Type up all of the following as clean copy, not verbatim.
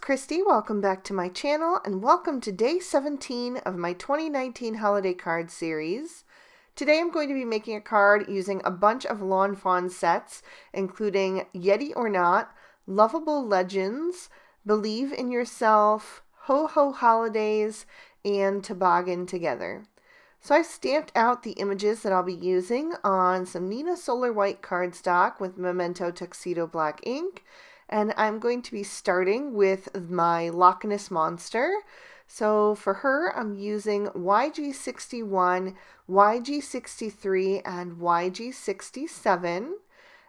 Christy, welcome back to my channel and welcome to day 17 of my 2019 holiday card series. Today I'm going to be making a card using a bunch of Lawn Fawn sets, including Yeti or Not, Lovable Legends, Believe in Yourself, Ho Ho Holidays, and Toboggan Together. So I've stamped out the images that I'll be using on some Nina Solar White cardstock with Memento Tuxedo Black ink. And I'm going to be starting with my Loch Ness Monster. So for her, I'm using YG61, YG63, and YG67.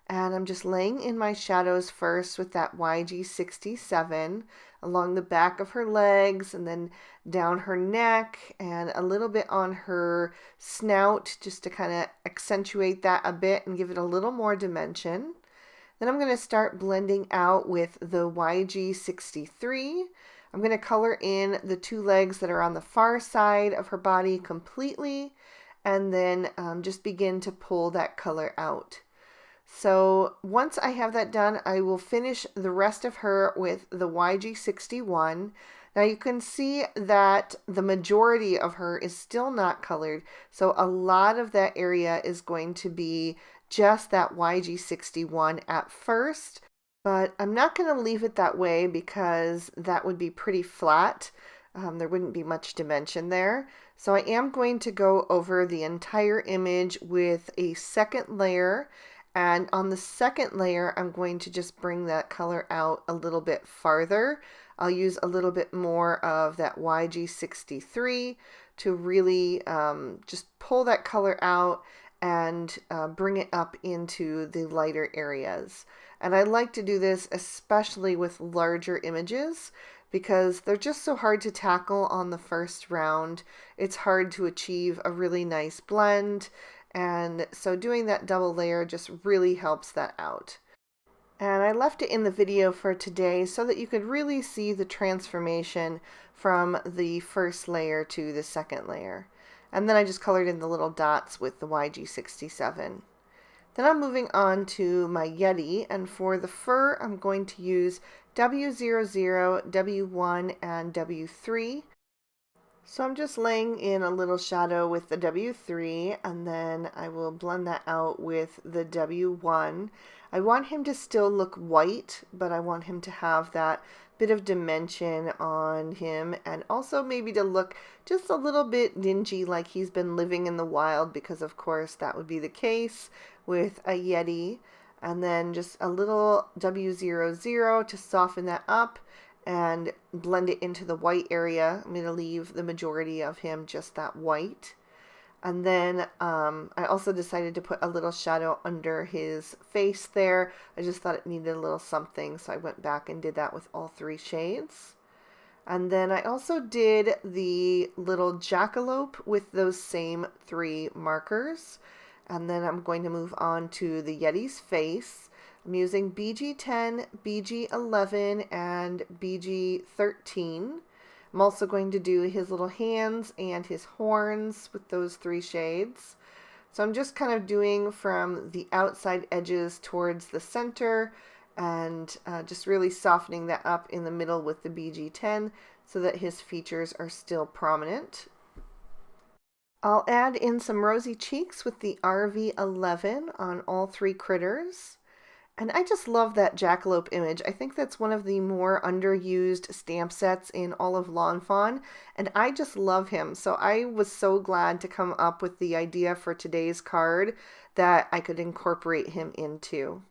And I'm just laying in my shadows first with that YG67 along the back of her legs and then down her neck and a little bit on her snout just to kind of accentuate that a bit and give it a little more dimension. Then I'm going to start blending out with the YG63. I'm going to color in the two legs that are on the far side of her body completely and then just begin to pull that color out. So once I have that done, I will finish the rest of her with the YG61. Now you can see that the majority of her is still not colored, so a lot of that area is going to be just that YG61 at first, but I'm not going to leave it that way because that would be pretty flat. There wouldn't be much dimension there. So I am going to go over the entire image with a second layer, and on the second layer I'm going to just bring that color out a little bit farther. I'll use a little bit more of that YG63 to really just pull that color out and bring it up into the lighter areas. And I like to do this especially with larger images because they're just so hard to tackle on the first round. It's hard to achieve a really nice blend, and so doing that double layer just really helps that out. And I left it in the video for today so that you could really see the transformation from the first layer to the second layer. And then I just colored in the little dots with the YG67. Then I'm moving on to my Yeti, and for the fur I'm going to use W00, W1, and W3. So I'm just laying in a little shadow with the W3, and then I will blend that out with the W1. I want him to still look white, but I want him to have that bit of dimension on him, and also maybe to look just a little bit dingy, like he's been living in the wild, because of course that would be the case with a Yeti. And then just a little W00 to soften that up and blend it into the white area. I'm going to leave the majority of him just that white. And then I also decided to put a little shadow under his face there. I just thought it needed a little something, so I went back and did that with all three shades. And then I also did the little jackalope with those same three markers. And then I'm going to move on to the Yeti's face. I'm using BG10, BG11, and BG13. I'm also going to do his little hands and his horns with those three shades. So I'm just kind of doing from the outside edges towards the center and just really softening that up in the middle with the BG10 so that his features are still prominent. I'll add in some rosy cheeks with the RV11 on all three critters. And I just love that jackalope image. I think that's one of the more underused stamp sets in all of Lawn Fawn, and I just love him. So I was so glad to come up with the idea for today's card that I could incorporate him into.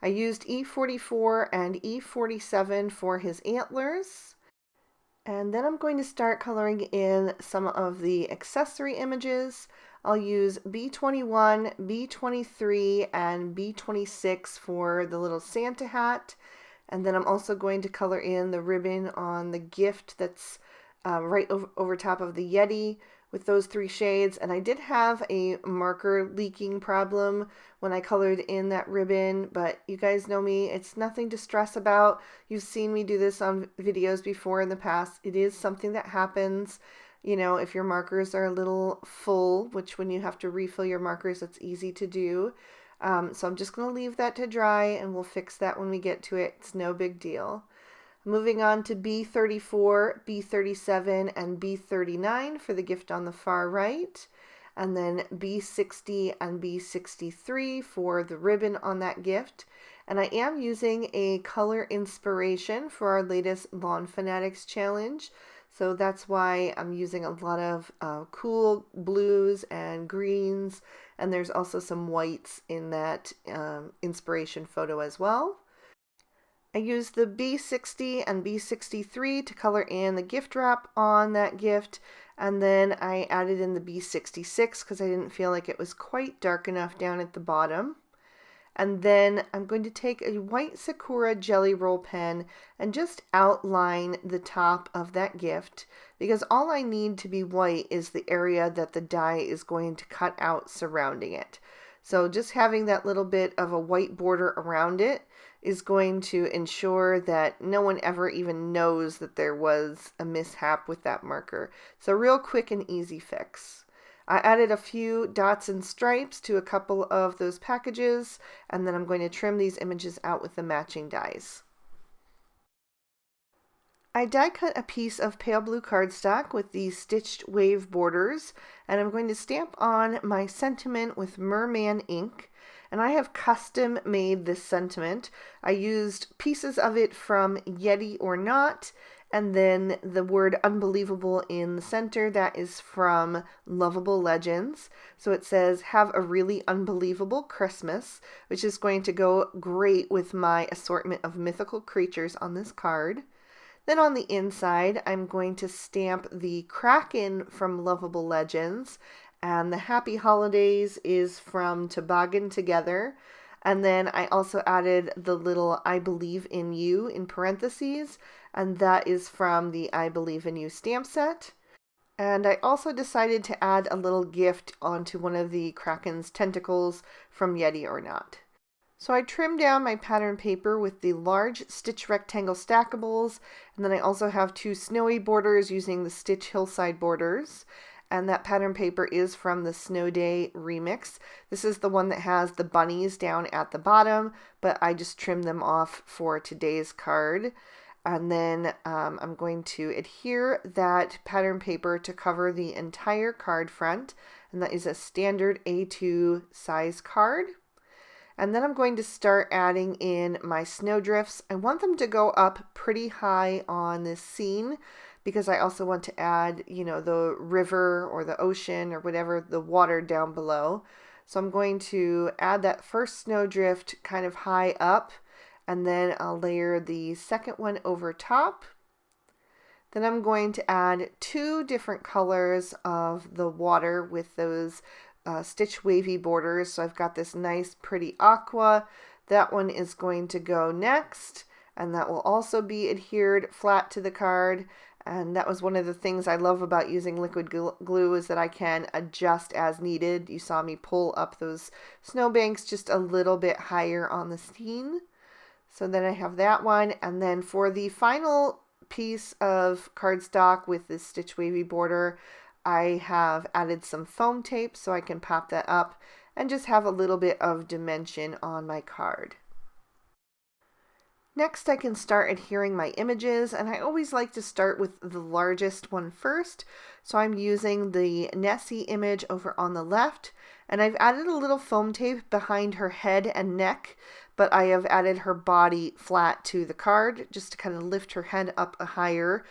I used E44 and E47 for his antlers. And then I'm going to start coloring in some of the accessory images. I'll use B21, B23, and B26 for the little Santa hat. And then I'm also going to color in the ribbon on the gift that's right over top of the Yeti with those three shades. And I did have a marker leaking problem when I colored in that ribbon, but you guys know me, it's nothing to stress about. You've seen me do this on videos before in the past. It is something that happens. You know, if your markers are a little full, which when you have to refill your markers, it's easy to do. So I'm just going to leave that to dry and we'll fix that when we get to it. It's no big deal. Moving on to B34, B37, and B39 for the gift on the far right. And then B60 and B63 for the ribbon on that gift. And I am using a color inspiration for our latest Lawn Fanatics challenge. So that's why I'm using a lot of cool blues and greens. And there's also some whites in that inspiration photo as well. I used the B60 and B63 to color in the gift wrap on that gift, and then I added in the B66 because I didn't feel like it was quite dark enough down at the bottom. And then I'm going to take a white Sakura Jelly Roll pen and just outline the top of that gift, because all I need to be white is the area that the die is going to cut out surrounding it. So just having that little bit of a white border around it is going to ensure that no one ever even knows that there was a mishap with that marker. So real quick and easy fix. I added a few dots and stripes to a couple of those packages, and then I'm going to trim these images out with the matching dies. I die cut a piece of pale blue cardstock with these stitched wave borders, and I'm going to stamp on my sentiment with Merman ink. And I have custom made this sentiment. I used pieces of it from Yeti or Not, and then the word unbelievable in the center, that is from Lovable Legends. So it says, have a really unbelievable Christmas, which is going to go great with my assortment of mythical creatures on this card. Then on the inside, I'm going to stamp the Kraken from Lovable Legends, and the Happy Holidays is from Toboggan Together. And then I also added the little I Believe in You in parentheses, and that is from the I Believe in You stamp set. And I also decided to add a little gift onto one of the Kraken's tentacles from Yeti or Not. So I trimmed down my pattern paper with the large stitch rectangle stackables, and then I also have two snowy borders using the Stitch Hillside borders. And that pattern paper is from the Snow Day remix. This is the one that has the bunnies down at the bottom, but I just trimmed them off for today's card. And then I'm going to adhere that pattern paper to cover the entire card front, and that is a standard A2 size card. And then I'm going to start adding in my snowdrifts. I want them to go up pretty high on this scene, because I also want to add, the river or the ocean or whatever, the water down below. So I'm going to add that first snowdrift kind of high up, and then I'll layer the second one over top. Then I'm going to add two different colors of the water with those stitch wavy borders. So I've got this nice pretty aqua. That one is going to go next, and that will also be adhered flat to the card. And that was one of the things I love about using liquid glue, is that I can adjust as needed. You saw me pull up those snowbanks just a little bit higher on the scene. So then I have that one. And then for the final piece of cardstock with this stitch wavy border, I have added some foam tape so I can pop that up and just have a little bit of dimension on my card. Next, I can start adhering my images, and I always like to start with the largest one first. So I'm using the Nessie image over on the left, and I've added a little foam tape behind her head and neck, but I have added her body flat to the card just to kind of lift her head up higher,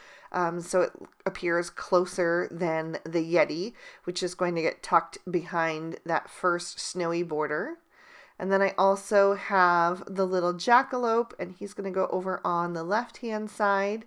so it appears closer than the Yeti, which is going to get tucked behind that first snowy border. And then I also have the little jackalope, and he's going to go over on the left-hand side.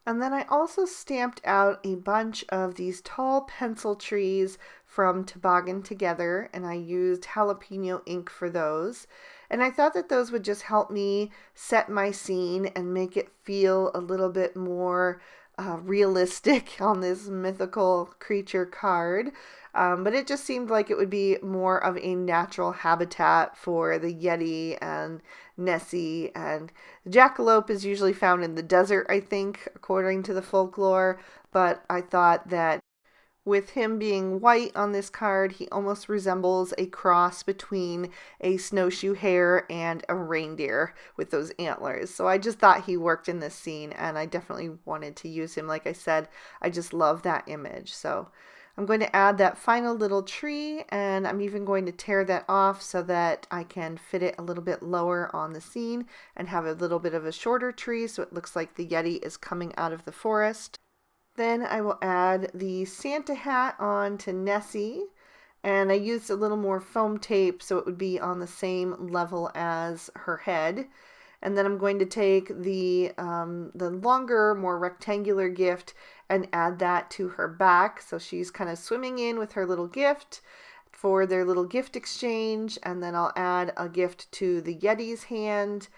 And then I also stamped out a bunch of these tall pencil trees from Toboggan Together, and I used jalapeno ink for those. And I thought that those would just help me set my scene and make it feel a little bit more realistic on this mythical creature card. But it just seemed like it would be more of a natural habitat for the Yeti and Nessie. And the jackalope is usually found in the desert, I think, according to the folklore. But I thought that With him being white on this card, he almost resembles a cross between a snowshoe hare and a reindeer with those antlers. So I just thought he worked in this scene, and I definitely wanted to use him. Like I said, I just love that image. So I'm going to add that final little tree, and I'm even going to tear that off so that I can fit it a little bit lower on the scene and have a little bit of a shorter tree so it looks like the Yeti is coming out of the forest. Then I will add the Santa hat on to Nessie, and I used a little more foam tape so it would be on the same level as her head. And then I'm going to take the longer, more rectangular gift and add that to her back. So she's kind of swimming in with her little gift for their little gift exchange. And then I'll add a gift to the Yeti's hand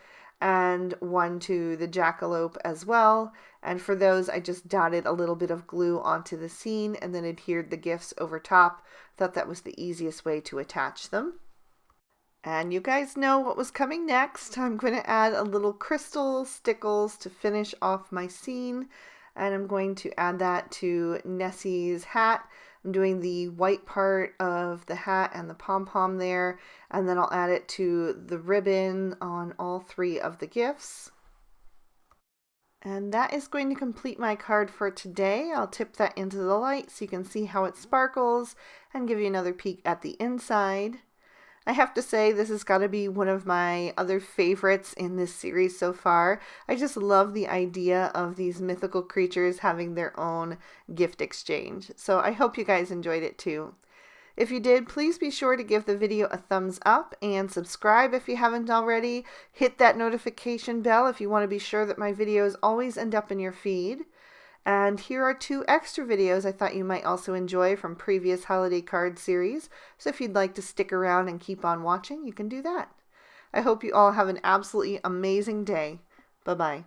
and one to the jackalope as well. And for those, I just dotted a little bit of glue onto the scene and then adhered the gifts over top. Thought that was the easiest way to attach them. And you guys know what was coming next. I'm going to add a little crystal stickles to finish off my scene. And I'm going to add that to Nessie's hat. I'm doing the white part of the hat and the pom-pom there. And then I'll add it to the ribbon on all three of the gifts. And that is going to complete my card for today. I'll tip that into the light so you can see how it sparkles and give you another peek at the inside. I have to say this has got to be one of my other favorites in this series so far. I just love the idea of these mythical creatures having their own gift exchange. So I hope you guys enjoyed it too. If you did, please be sure to give the video a thumbs up and subscribe if you haven't already. Hit that notification bell if you want to be sure that my videos always end up in your feed. And here are 2 extra videos I thought you might also enjoy from previous holiday card series. So if you'd like to stick around and keep on watching, you can do that. I hope you all have an absolutely amazing day. Bye-bye.